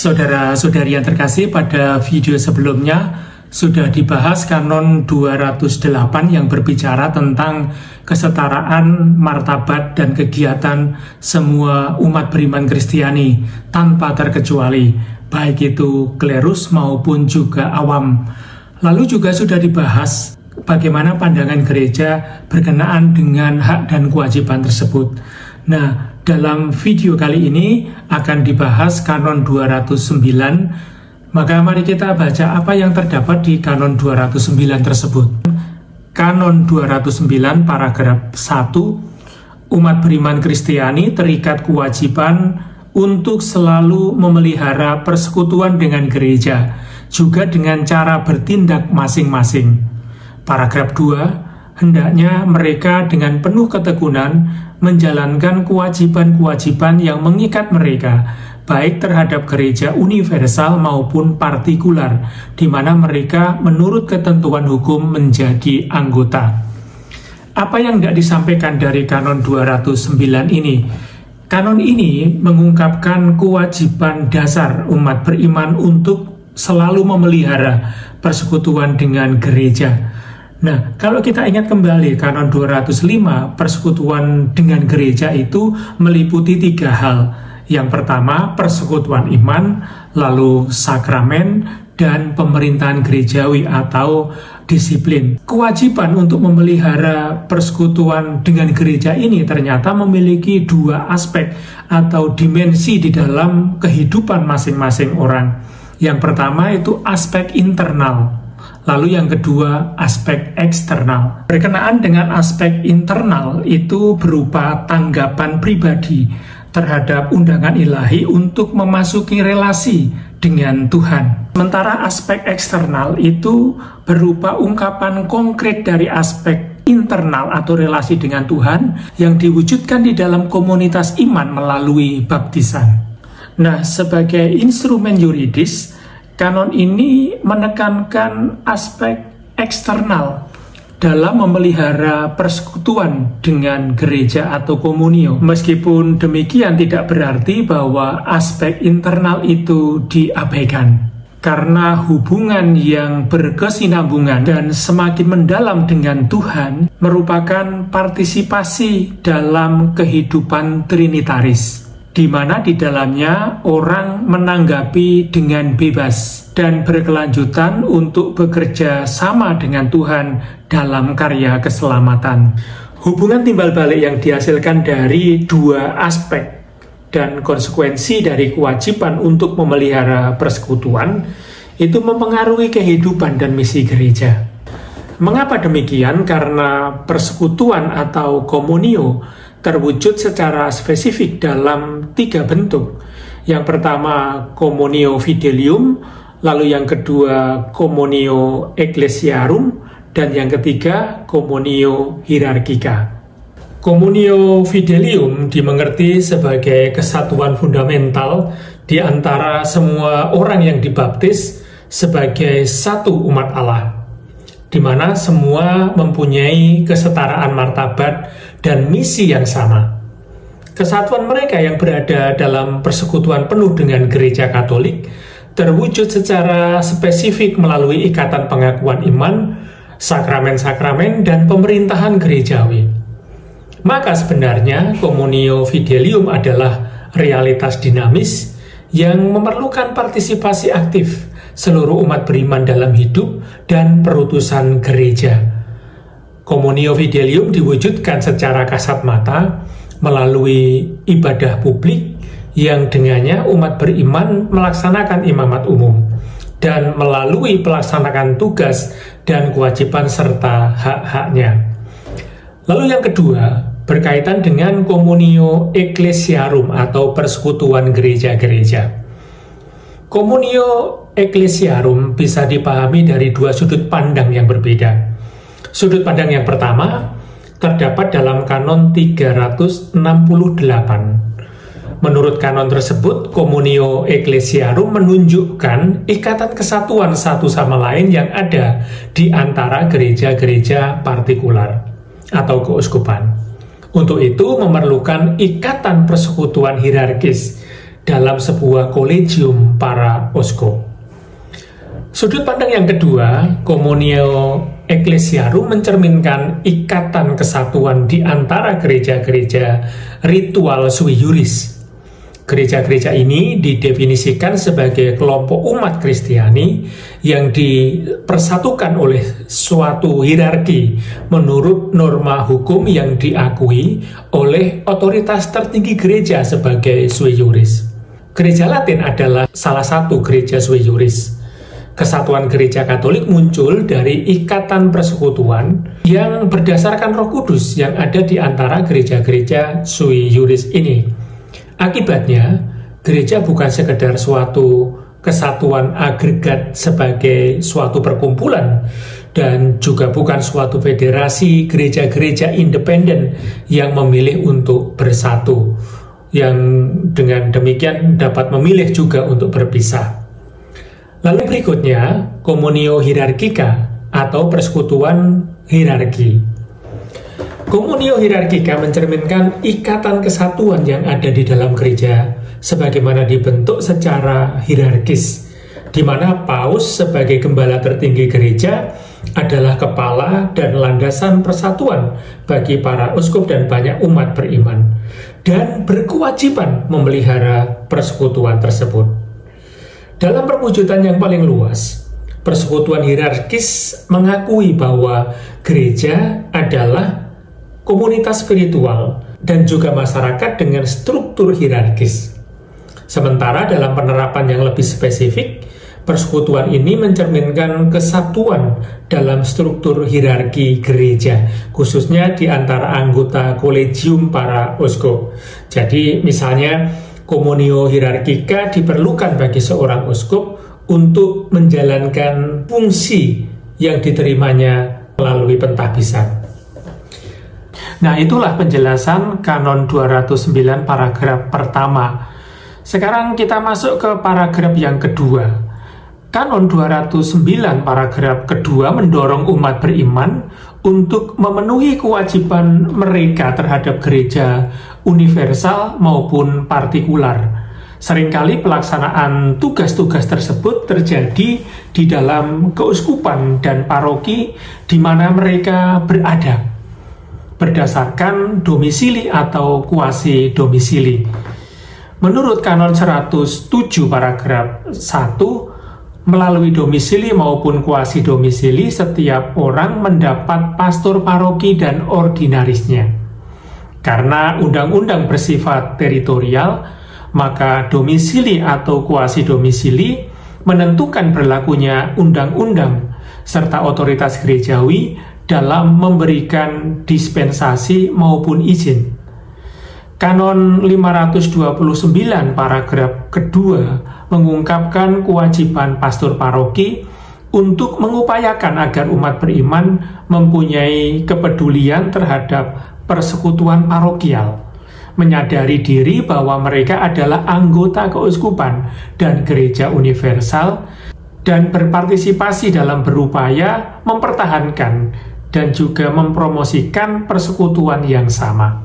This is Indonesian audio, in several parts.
Saudara-saudari yang terkasih, pada video sebelumnya sudah dibahas kanon 208 yang berbicara tentang kesetaraan, martabat, dan kegiatan semua umat beriman Kristiani tanpa terkecuali, baik itu klerus maupun juga awam. Lalu juga sudah dibahas bagaimana pandangan gereja berkenaan dengan hak dan kewajiban tersebut. Nah, dalam video kali ini akan dibahas kanon 209. Maka mari kita baca apa yang terdapat di kanon 209 tersebut. Kanon 209 paragraf 1, umat beriman Kristiani terikat kewajiban untuk selalu memelihara persekutuan dengan gereja, juga dengan cara bertindak masing-masing. Paragraf 2, hendaknya mereka dengan penuh ketekunan menjalankan kewajiban-kewajiban yang mengikat mereka, baik terhadap gereja universal maupun partikular, di mana mereka menurut ketentuan hukum menjadi anggota. Apa yang tidak disampaikan dari kanon 209 ini? Kanon ini mengungkapkan kewajiban dasar umat beriman untuk selalu memelihara persekutuan dengan gereja. Nah, kalau kita ingat kembali kanon 205, persekutuan dengan gereja itu meliputi 3 hal. Yang pertama, persekutuan iman, lalu sakramen, dan pemerintahan gerejawi atau disiplin. Kewajiban untuk memelihara persekutuan dengan gereja ini ternyata memiliki 2 aspek atau dimensi di dalam kehidupan masing-masing orang. Yang pertama itu aspek internal, lalu yang kedua aspek eksternal. Berkenaan dengan aspek internal itu berupa tanggapan pribadi terhadap undangan ilahi untuk memasuki relasi dengan Tuhan. Sementara aspek eksternal itu berupa ungkapan konkret dari aspek internal atau relasi dengan Tuhan yang diwujudkan di dalam komunitas iman melalui baptisan. Nah, sebagai instrumen yuridis, kanon ini menekankan aspek eksternal dalam memelihara persekutuan dengan gereja atau komunio. Meskipun demikian tidak berarti bahwa aspek internal itu diabaikan. Karena hubungan yang berkesinambungan dan semakin mendalam dengan Tuhan merupakan partisipasi dalam kehidupan trinitaris, di mana di dalamnya orang menanggapi dengan bebas dan berkelanjutan untuk bekerja sama dengan Tuhan dalam karya keselamatan. Hubungan timbal balik yang dihasilkan dari 2 aspek dan konsekuensi dari kewajiban untuk memelihara persekutuan itu mempengaruhi kehidupan dan misi gereja. Mengapa demikian? Karena persekutuan atau komunio terwujud secara spesifik dalam 3 bentuk. Yang pertama komunio fidelium, lalu yang kedua komunio ecclesiarum, dan yang ketiga komunio hierarchika. Komunio fidelium dimengerti sebagai kesatuan fundamental di antara semua orang yang dibaptis sebagai satu umat Allah, di mana semua mempunyai kesetaraan martabat dan misi yang sama. Kesatuan mereka yang berada dalam persekutuan penuh dengan gereja Katolik terwujud secara spesifik melalui ikatan pengakuan iman, sakramen-sakramen, dan pemerintahan gerejawi. Maka sebenarnya komunio fidelium adalah realitas dinamis yang memerlukan partisipasi aktif seluruh umat beriman dalam hidup dan perutusan gereja. Komunio fidelium diwujudkan secara kasat mata melalui ibadah publik yang dengannya umat beriman melaksanakan imamat umum dan melalui pelaksanaan tugas dan kewajiban serta hak-haknya. Lalu yang kedua, berkaitan dengan komunio ecclesiarum atau persekutuan gereja-gereja. Komunio ecclesiarum bisa dipahami dari 2 sudut pandang yang berbeda. Sudut pandang yang pertama terdapat dalam kanon 368. Menurut kanon tersebut, komunio ecclesiarum menunjukkan ikatan kesatuan satu sama lain yang ada di antara gereja-gereja partikular atau keuskupan. Untuk itu memerlukan ikatan persekutuan hierarkis dalam sebuah kolegium para uskup. Sudut pandang yang kedua, Communio Ecclesiarum mencerminkan ikatan kesatuan di antara gereja-gereja ritual sui juris. Gereja-gereja ini didefinisikan sebagai kelompok umat Kristiani yang dipersatukan oleh suatu hierarki menurut norma hukum yang diakui oleh otoritas tertinggi gereja sebagai sui juris. Gereja Latin adalah salah satu gereja sui juris. Kesatuan gereja Katolik muncul dari ikatan persekutuan yang berdasarkan Roh Kudus yang ada di antara gereja-gereja sui juris ini. Akibatnya, gereja bukan sekedar suatu kesatuan agregat sebagai suatu perkumpulan, dan juga bukan suatu federasi gereja-gereja independen yang memilih untuk bersatu, yang dengan demikian dapat memilih juga untuk berpisah. Lalu berikutnya, Communio Hierarchica atau persekutuan hierarki. Communio Hierarchica mencerminkan ikatan kesatuan yang ada di dalam gereja sebagaimana dibentuk secara hierarkis, di mana paus sebagai gembala tertinggi gereja adalah kepala dan landasan persatuan bagi para uskup dan banyak umat beriman, dan berkewajiban memelihara persekutuan tersebut. Dalam perwujudan yang paling luas, persekutuan hierarkis mengakui bahwa gereja adalah komunitas spiritual dan juga masyarakat dengan struktur hierarkis. Sementara dalam penerapan yang lebih spesifik, persekutuan ini mencerminkan kesatuan dalam struktur hierarki gereja, khususnya di antara anggota kolegium para uskup. Jadi misalnya, Communio Hierarchica diperlukan bagi seorang uskup untuk menjalankan fungsi yang diterimanya melalui pentahbisan. Nah, itulah penjelasan Kanon 209 paragraf pertama. Sekarang kita masuk ke paragraf yang kedua. Kanon 209 paragraf kedua mendorong umat beriman untuk memenuhi kewajiban mereka terhadap gereja universal maupun partikular. Seringkali pelaksanaan tugas-tugas tersebut terjadi di dalam keuskupan dan paroki di mana mereka berada, berdasarkan domisili atau kuasi domisili. Menurut Kanon 107 paragraf 1, melalui domisili maupun kuasi domisili, setiap orang mendapat pastor paroki dan ordinarisnya. Karena undang-undang bersifat teritorial, maka domisili atau kuasi domisili menentukan berlakunya undang-undang serta otoritas gerejawi dalam memberikan dispensasi maupun izin. Kanon 529 paragraf kedua mengungkapkan kewajiban pastor paroki untuk mengupayakan agar umat beriman mempunyai kepedulian terhadap persekutuan parokial, menyadari diri bahwa mereka adalah anggota keuskupan dan gereja universal, dan berpartisipasi dalam berupaya mempertahankan dan juga mempromosikan persekutuan yang sama.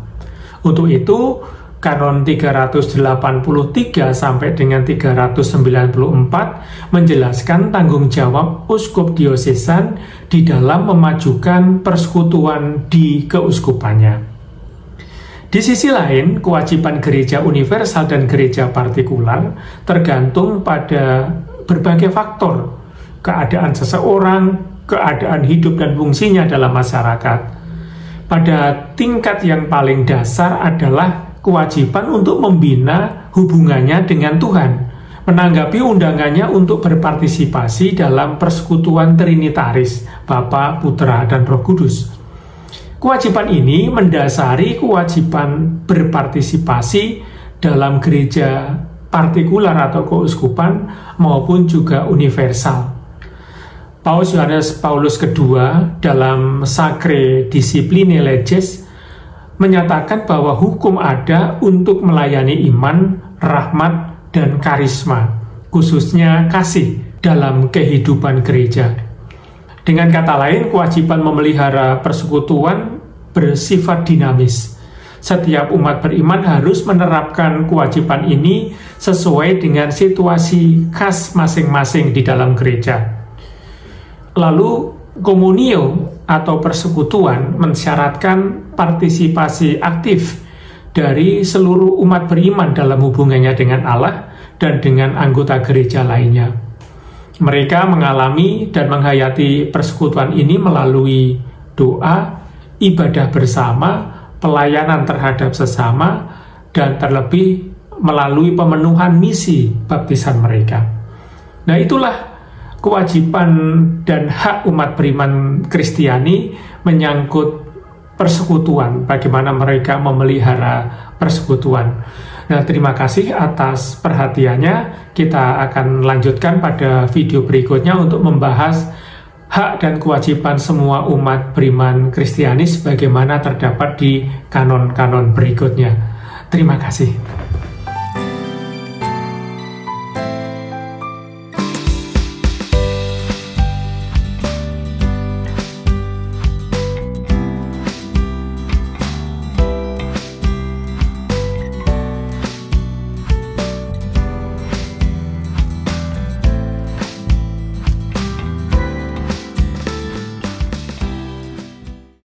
Untuk itu, Kanon 383 sampai dengan 394 menjelaskan tanggung jawab uskup diosesan di dalam memajukan persekutuan di keuskupannya. Di sisi lain, kewajiban gereja universal dan gereja partikular tergantung pada berbagai faktor, keadaan seseorang, keadaan hidup dan fungsinya dalam masyarakat. Pada tingkat yang paling dasar adalah kewajiban untuk membina hubungannya dengan Tuhan, menanggapi undangannya untuk berpartisipasi dalam persekutuan trinitaris, Bapa, Putra, dan Roh Kudus. Kewajiban ini mendasari kewajiban berpartisipasi dalam gereja partikular atau keuskupan maupun juga universal. Paus Yohanes Paulus II dalam Sacrae Disciplinae Leges menyatakan bahwa hukum ada untuk melayani iman, rahmat, dan karisma, khususnya kasih dalam kehidupan gereja. Dengan kata lain, kewajiban memelihara persekutuan bersifat dinamis. Setiap umat beriman harus menerapkan kewajiban ini sesuai dengan situasi khas masing-masing di dalam gereja. Lalu, komunio atau persekutuan mensyaratkan partisipasi aktif dari seluruh umat beriman dalam hubungannya dengan Allah dan dengan anggota gereja lainnya. Mereka mengalami dan menghayati persekutuan ini melalui doa, ibadah bersama, pelayanan terhadap sesama, dan terlebih melalui pemenuhan misi baptisan mereka. Nah, itulah kewajiban dan hak umat beriman Kristiani menyangkut persekutuan, bagaimana mereka memelihara persekutuan. Nah, terima kasih atas perhatiannya. Kita akan lanjutkan pada video berikutnya untuk membahas hak dan kewajiban semua umat beriman Kristiani sebagaimana terdapat di kanon-kanon berikutnya. Terima kasih.